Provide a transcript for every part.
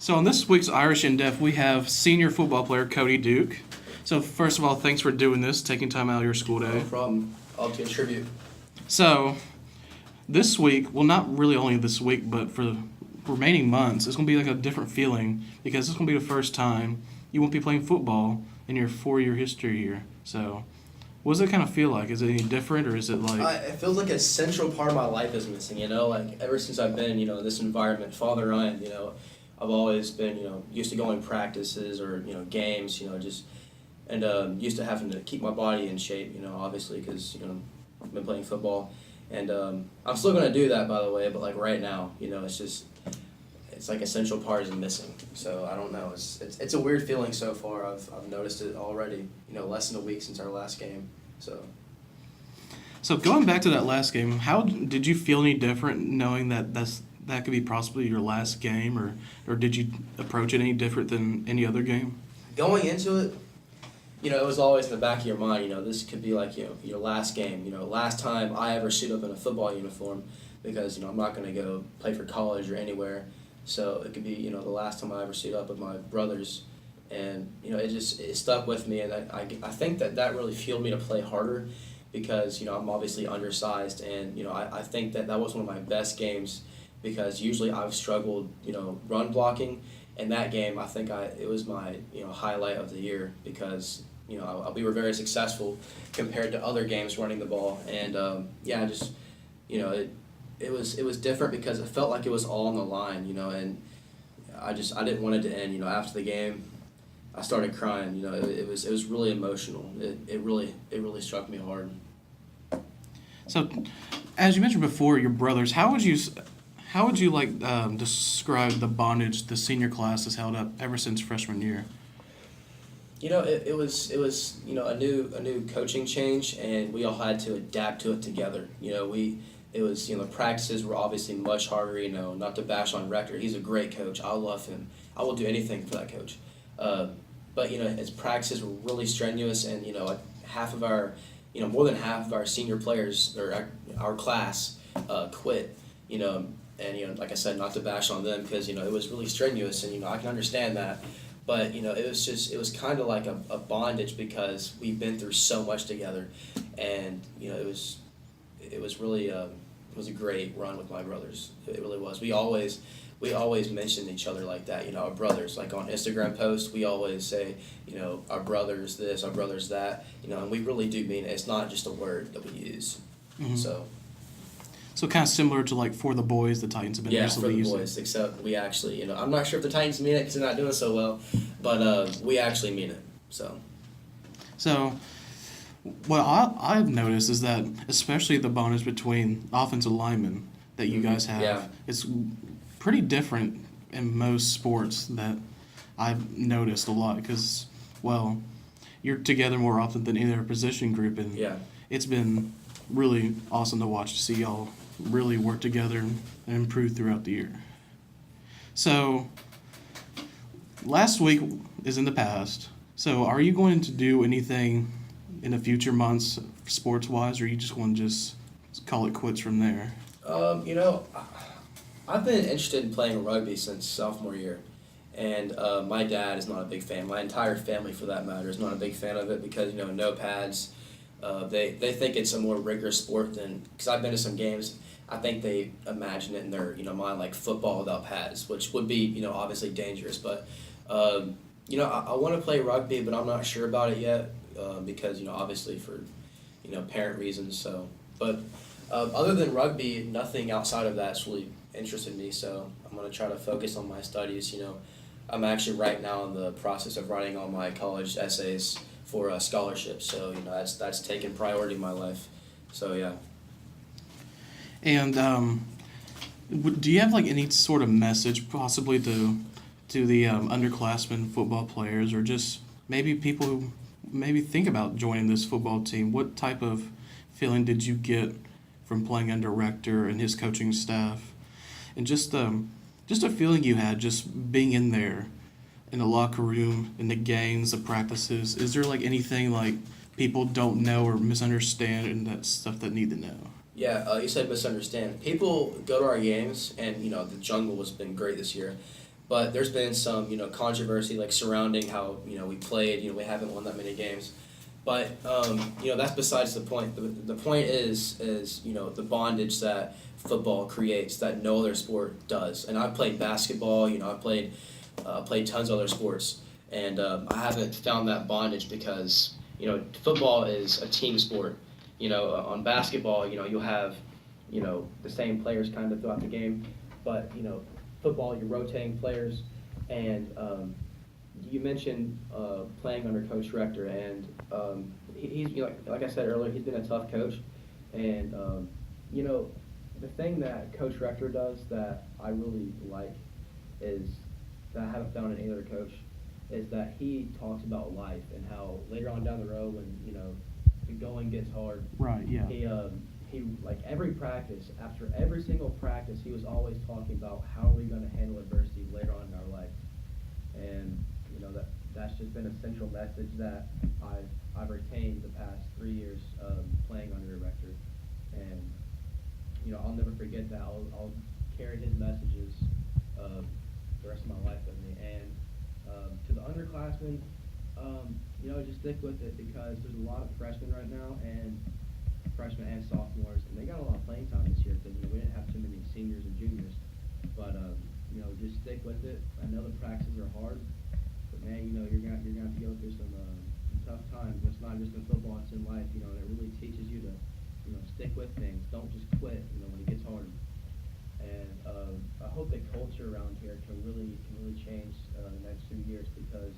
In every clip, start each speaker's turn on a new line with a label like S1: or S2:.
S1: So on this week's Irish In Depth, we have senior football player Cody Duke. So first of all, thanks for doing this, taking time out of your school
S2: No
S1: day.
S2: problem. I'll contribute.
S1: So this week, well, not really only this week, but for the remaining months, it's going to be like a different feeling because it's going to be the first time you won't be playing football in your 4-year history here. So what does it kind of feel like? Is it any different, or is it like...
S2: It feels like a central part of my life is missing, like ever since I've been, in this environment, Father Ryan, I've always been, used to going practices or, games, and used to having to keep my body in shape, obviously, because, I've been playing football. And I'm still going to do that, by the way, but like right now, it's like a central part is missing. So I don't know. It's a weird feeling so far. I've noticed it already, less than a week since our last game.
S1: So going back to that last game, how did you feel any different knowing that that could be possibly your last game, or did you approach it any different than any other game?
S2: Going into it, it was always in the back of your mind, this could be like, your last game, last time I ever suit up in a football uniform because, I'm not going to go play for college or anywhere. So it could be, the last time I ever suit up with my brothers. And, it stuck with me. And I think that really fueled me to play harder because, I'm obviously undersized. And, I think that was one of my best games because usually I've struggled, run blocking. And that game, I think it was my, highlight of the year because, we were very successful compared to other games running the ball. And, it was different because it felt like it was all on the line, and I didn't want it to end. After the game, I started crying. It was really emotional. It really struck me hard.
S1: So, as you mentioned before, your brothers, how would you describe the bondage the senior class has held up ever since freshman year?
S2: It was a new coaching change, and we all had to adapt to it together. The practices were obviously much harder. Not to bash on Rector, he's a great coach. I love him. I will do anything for that coach. But his practices were really strenuous, and half of our, more than half of our senior players or our class quit. And like I said, not to bash on them because it was really strenuous, and I can understand that. But it was kind of like a bondage because we've been through so much together, and it was really it was a great run with my brothers. It really was. We always mention each other like that. Our brothers. Like on Instagram posts, we always say our brothers this, our brothers that. And we really do mean it. It's not just a word that we use.
S1: Mm-hmm.
S2: So
S1: kind of similar to like For the Boys, the Titans have been recently using.
S2: Yeah, For the Boys, except we actually, I'm not sure if the Titans mean it because they're not doing so well, but we actually mean it, So,
S1: what I've noticed is that especially the bondage between offensive linemen that you guys have, it's pretty different in most sports that I've noticed a lot because, well, you're together more often than any other position group, and it's been really awesome to watch to see y'all really work together and improve throughout the year. So, last week is in the past. So, are you going to do anything in the future months, sports-wise, or you just want to just call it quits from there?
S2: I've been interested in playing rugby since sophomore year, and my dad is not a big fan. My entire family, for that matter, is not a big fan of it because no pads. They think it's a more rigorous sport than, because I've been to some games, I think they imagine it in their mind like football without pads, which would be obviously dangerous. But I want to play rugby, but I'm not sure about it yet because obviously for parent reasons. So, but other than rugby, nothing outside of that's really interested me. So I'm gonna try to focus on my studies. I'm actually right now in the process of writing all my college essays for a scholarship, so that's taken priority in my life. So yeah.
S1: And do you have like any sort of message possibly to the underclassmen football players, or just maybe people who maybe think about joining this football team? What type of feeling did you get from playing under Rector and his coaching staff, and just a feeling you had just being in there? In the locker room, in the games, the practices, is there like anything like people don't know or misunderstand and that stuff that need to know?
S2: Yeah, you said misunderstand. People go to our games, and the jungle has been great this year, But there's been some, controversy like surrounding how, we played. We haven't won that many games. But, that's besides the point. The point is, the bondage that football creates that no other sport does. And I've played basketball, I played tons of other sports. And I haven't found that bondage because, football is a team sport. On basketball, you'll have, the same players kind of throughout the game. But, football, you're rotating players. And you mentioned playing under Coach Rector. And he's, like I said earlier, he's been a tough coach. And, the thing that Coach Rector does that I really like is, that I haven't found in any other coach, is that he talks about life and how later on down the road when, the going gets hard.
S1: Right, yeah.
S2: He like every practice, after every single practice, he was always talking about how are we going to handle adversity later on in our life. And, that's just been a central message that I've retained the past 3 years playing under a Rector. And, I'll never forget that. I'll carry his messages the rest of my life with me. And to the underclassmen, just stick with it because there's a lot of freshmen right now, and freshmen and sophomores, and they got a lot of playing time this year because we didn't have too many seniors and juniors. But just stick with it. I know the practices are hard, but man, you're gonna have to go through some tough times. It's not just in football; it's in life. And it really teaches you to stick with things. Don't just quit. When it gets hard. And I hope the culture around here can really change the next few years because,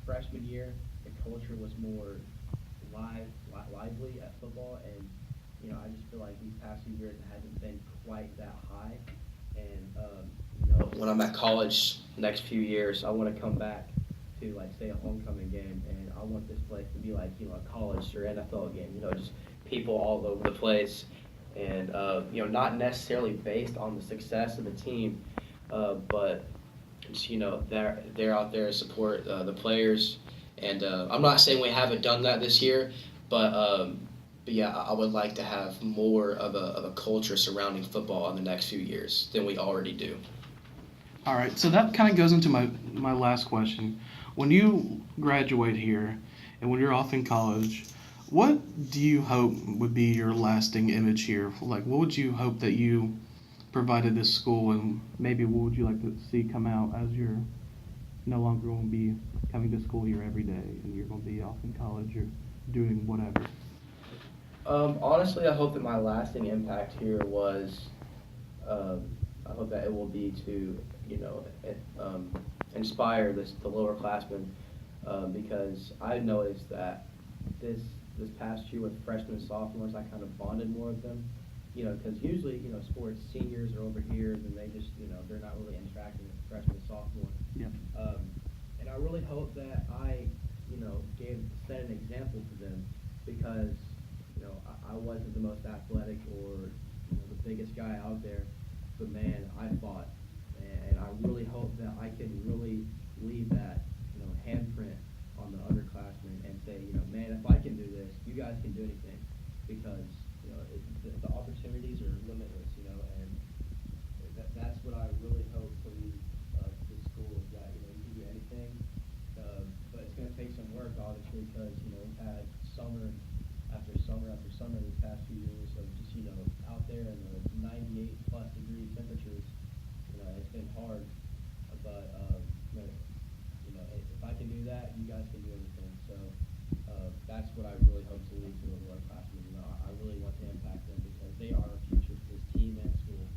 S2: freshman year the culture was more lively at football, and I just feel like these past few years it hasn't been quite that high. And when I'm at college next few years, I want to come back to like say a homecoming game, and I want this place to be like a college or NFL game. Just people all over the place. And, not necessarily based on the success of the team, but, just, they're out there to support the players. And I'm not saying we haven't done that this year, but yeah, I would like to have more of a culture surrounding football in the next few years than we already do.
S1: All right, so that kind of goes into my last question. When you graduate here and when you're off in college, what do you hope would be your lasting image here? Like, what would you hope that you provided this school, and maybe what would you like to see come out as you're no longer going to be coming to school here every day and you're going to be off in college or doing whatever?
S2: Honestly, I hope that my lasting impact here was, I hope that it will be to, inspire the lower classmen, because I noticed that this past year with freshmen and sophomores, I kind of bonded more with them, because usually, sports seniors are over here and they just, they're not really interacting with freshmen and sophomore.
S1: Yeah.
S2: And I really hope that I, set an example for them because, I wasn't the most athletic or the biggest guy out there, but man, I fought, and I really hope that I can really leave that, handprint on the underclassmen and say, man, if I can do this, you guys can do anything, because the opportunities are limitless, and that's what I really hope to leave this school is that you can do anything, but it's going to take some work, obviously, because we've had summer after summer after summer these past few years of just out there in the 98 plus degree temperatures. It's been hard, but if I can do that, you guys can do anything. So that's what I really hope to lead to the lower classmen. I really want to impact them because they are our future for this team and school,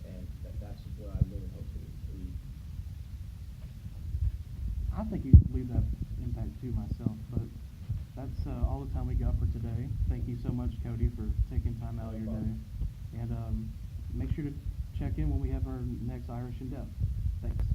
S2: and that's what I really hope to lead.
S1: I think you leave that impact too myself, but that's all the time we got for today. Thank you so much, Cody, for taking time out of your day. And make sure to check in when we have our next Irish in Depth. Thanks.